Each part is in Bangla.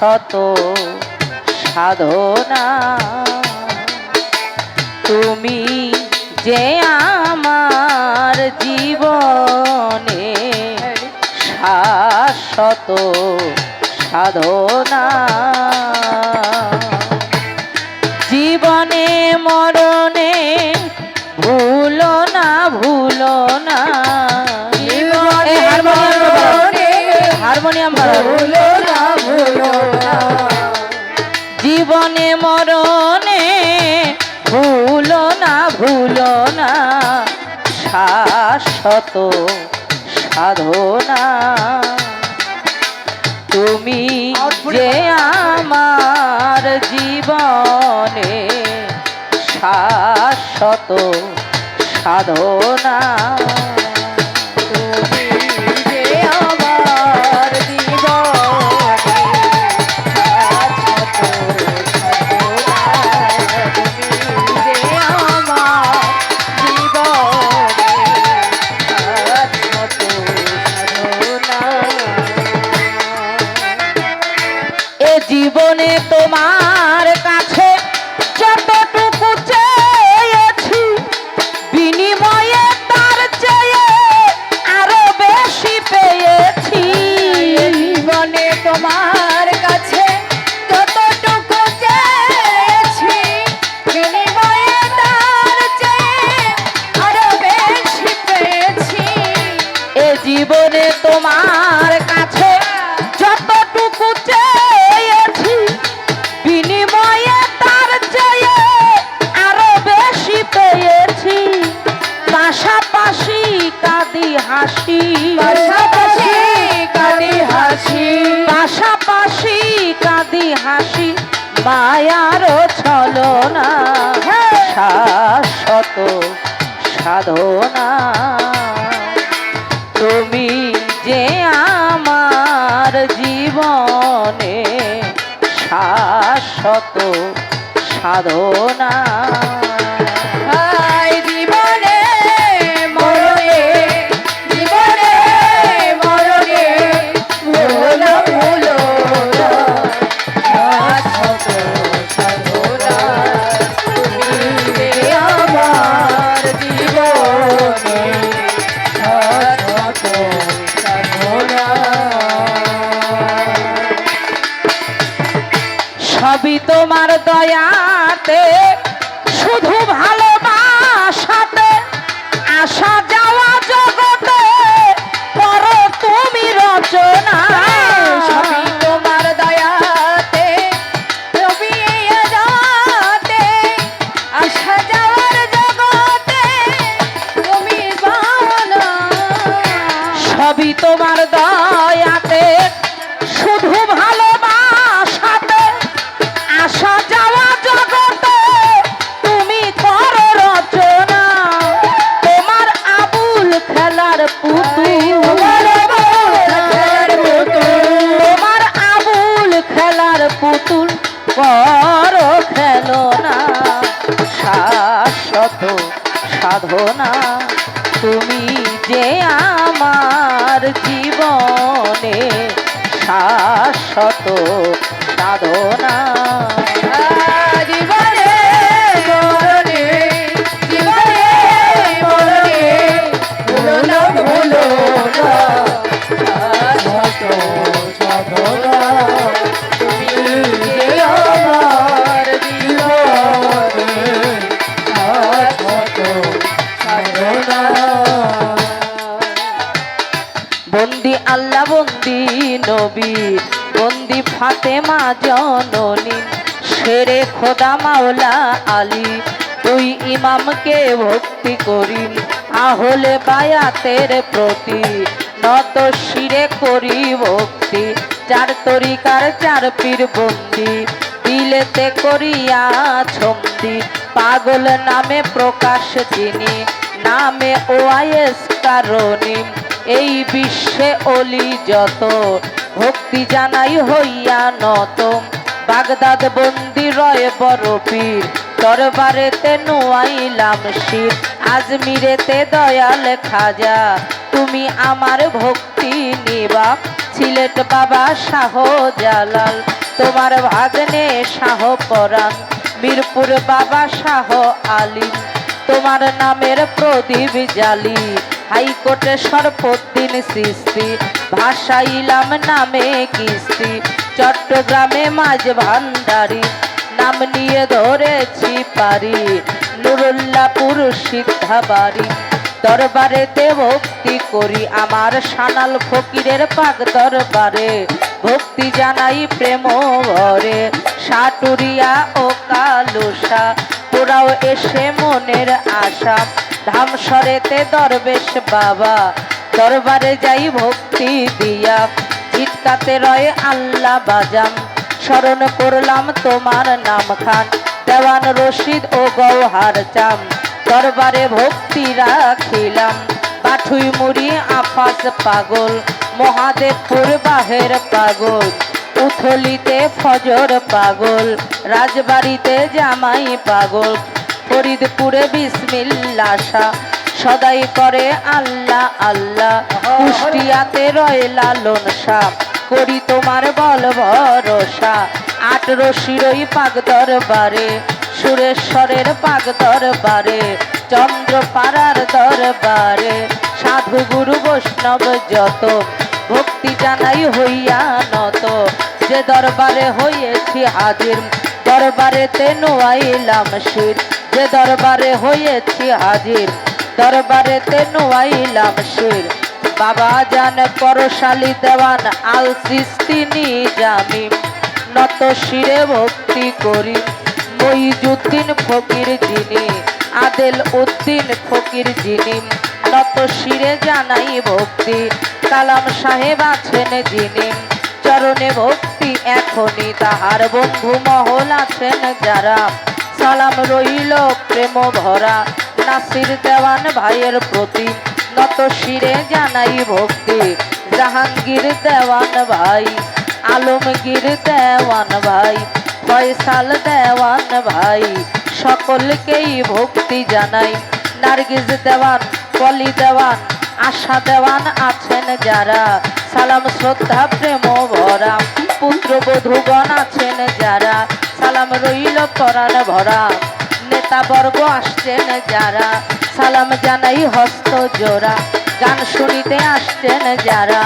শত সাধনা তুমি যে আমার জীবনে শাশ্বত সাধনা জীবনে মরণে ভুলো না হারমোনিয়াম ভুলো না জীবনে মরণে ভুলো না শাশ্বত সাধনা তুমি যে আমার জীবনে শাশ্বত সাধনা তুমি যে আমার জীবনে শাশ্বত সাধনা তুমি যে আমার জীবনে শাশ্বত সাধনা এ জীবনে তোমার কাছে যতটুকু চেয়েছি বিনিময়ে তার চেয়ে আরো বেশি পেয়েছি জীবনে তোমার কাছে যতটুকু চেয়েছি বিনিময়ে তার চেয়ে আরো বেশি পেয়েছি এ জীবনে তোমার কাছে যতটুকু চেয়েছি বিনিময়ে তার চেয়ে আরো বেশি পেয়েছি পাশাপাশি কাঁদি হাসি পাশাপাশি কাঁদি হাসি মায়ারও ছলনা শাশ্বত সাধনা তুমি যে আমার জীবনে শাশ্বত সাধনা জীবনে মরণে ভুলো না শাশ্বত সাধনা তুমি যে আমার জীবনে শাশ্বত সাধনা সবই তোমার দয়াতে শুধু ভালোবাসাতে আসা যাওয়া জগতে করো তুমি রচনা সবই তোমার দয়াতে রবি যাতে আসা যাওয়ার জগতে তুমি বানা সবই তোমার দয়াতে শুধু ভালোবাসাতে আসা যাওয়া জগতে তুমি করো রচনা তোমার আবুল খেলার পুতুল তোমার আবুল খেলার পুতুল করো খেলনা শাশ্বত সাধনা তুমি যে আমার জীবনে শাশ্বত সাধনা জীবনে ভুলো না শাশ্বত সাধনা তুমি যে আমার জীবনে শাশ্বত সাধনা বন্দি আল্লাহ বন্দি নবী বন্দি ফাতেমা জননী শেরে খোদা মাওলা আলী তুই ইমামকে ভক্তি করি আহলে বায়াতের প্রতি নত শিরে করি ভক্তি চার তরিকার চার পীর বন্দি দিলেতে করিয়া ছন্দি পাগল নামে প্রকাশ যিনি নামে ওয়াইস কারণী এই বিশ্বে অলি যত ভক্তি জানাই হইয়া নত বাগদাদ বন্দি রয় বড় পীর দরবারেতে নোয়াইলাম শির আজমিরেতে দয়াল খাজা তুমি আমার ভক্তি নিবা সিলেট বাবা শাহ জালাল তোমার ভাগ্নে শাহ পরাণ মিরপুর বাবা শাহ আলিম তোমার নামের প্রদীপ জালি হাইকোর্টে সরফুদ্দিন সৃষ্টি ভাসাইলাম নামে কিস্তি চট্টগ্রামে মাঝ ভান্ডারি নাম নিয়ে ধরেছি পারি নুরুল্লাপুর সিদ্ধাবাড়ি দরবারেতে ভক্তি করি আমার সানাল ফকিরের পাক দরবারে ভক্তি জানাই প্রেম ভরে সাটুরিয়া ও কালুসা তোরাও এসে মনের আশা ধামসরেতে দরবেশ বাবা দরবারে যাই ভক্তি দিয়া চিৎকাতে রয়ে আল্লাহ বাজাম স্মরণ করলাম তোমার নাম খান দেওয়ান রশিদ ও গৌহার চাম দরবারে ভক্তি রাখিলাম পাঠুই মুড়ি আফাস পাগল মহাদেবপুর বাহের পাগল উথলিতে ফজর পাগল রাজবাড়িতে জামাই পাগল ফরিদপুরে বিসমিল্লাহ শাহ সদাই করে আল্লাহ আল্লাহ কুষ্টিয়াতে রয়ে লালন শাহ করি তোমার বল ভরসা আট রশিরই পাক দরবারে সুরেশ্বরের পাক দরবারে চন্দ্রপাড়ার দরবারে সাধু গুরু বৈষ্ণব যত ভক্তি জানাই হইয়া নত যে দরবারে হয়েছি হাজির দরবারেতে নোয়াইলাম শির যে দরবারে হয়েছি হাজির দরবারেতে নোয়াইলাম শির বাবা জান পরশালী দেওয়ান আল সৃষ্টি নিজামি নত শিরে ভক্তি করি মহিজুদ্দিন ফকির যিনি আদেল উদ্দিন ফকির যিনি নত শিরে জানাই ভক্তি কালাম সাহেব আছেন যিনি চরণে ভক্তি এখনই তাহার বন্ধু মহল আছেন যারা সালাম রইল প্রেম ভরা নাসির দেওয়ান ভাইয়ের প্রতি নত শিরে জানাই ভক্তি জাহাঙ্গীর দেওয়ান ভাই আলমগীর দেওয়ান ভাই ফয়সাল দেওয়ান ভাই সকলকেই ভক্তি জানাই নার্গিস দেওয়ান পলি দেওয়ান আশা দেওয়ান আছেন যারা সালাম শ্রদ্ধা প্রেম ভরা পুত্রবধূগণ আছেন যারা সালাম রইল পরাণ ভরা নেতাবর্গ আসছেন যারা সালাম জানাই হস্ত জোড়া গান শুনিতে আসছেন যারা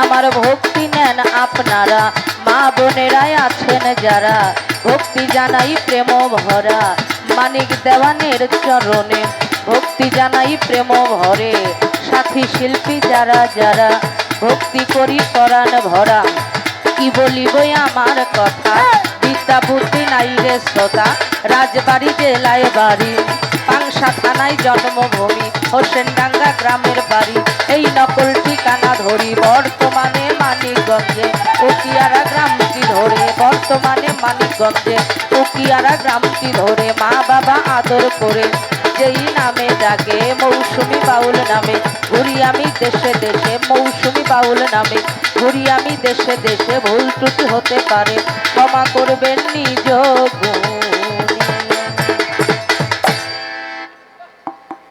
আমার ভক্তি নেন আপনারা মা বোনেরাই আছেন যারা ভক্তি জানাই প্রেম ভরা মানিক দেওয়ানের চরণে ভক্তি জানাই প্রেম ভরে সাথী শিল্পী যারা যারা ভক্তি করি পরাণ ভরা কি বলিব আমার কথা বিদ্যা বুদ্ধি নাই রে শ্রোতা রাজবাড়ি জেলায় বাড়ি পাংশা থানায় জন্মভূমি হোসেনডাঙ্গা গ্রামের বাড়ি এই নকল ঠিকানা ধরি বর্তমানে মানিকগঞ্জে উকিয়ারা গ্রামটি ধরে বর্তমানে মানিকগঞ্জে উকিয়ারা গ্রামটি ধরে মা বাবা আদর করে যেই নামে ডাকে মৌসুমী বাউল নামে ঘুরি আমি দেশে দেশে মৌসুমী বাউল নামে ঘুরি আমি দেশে দেশে ভুল ত্রুটি হতে পারে ক্ষমা করবেন নিজ গুণ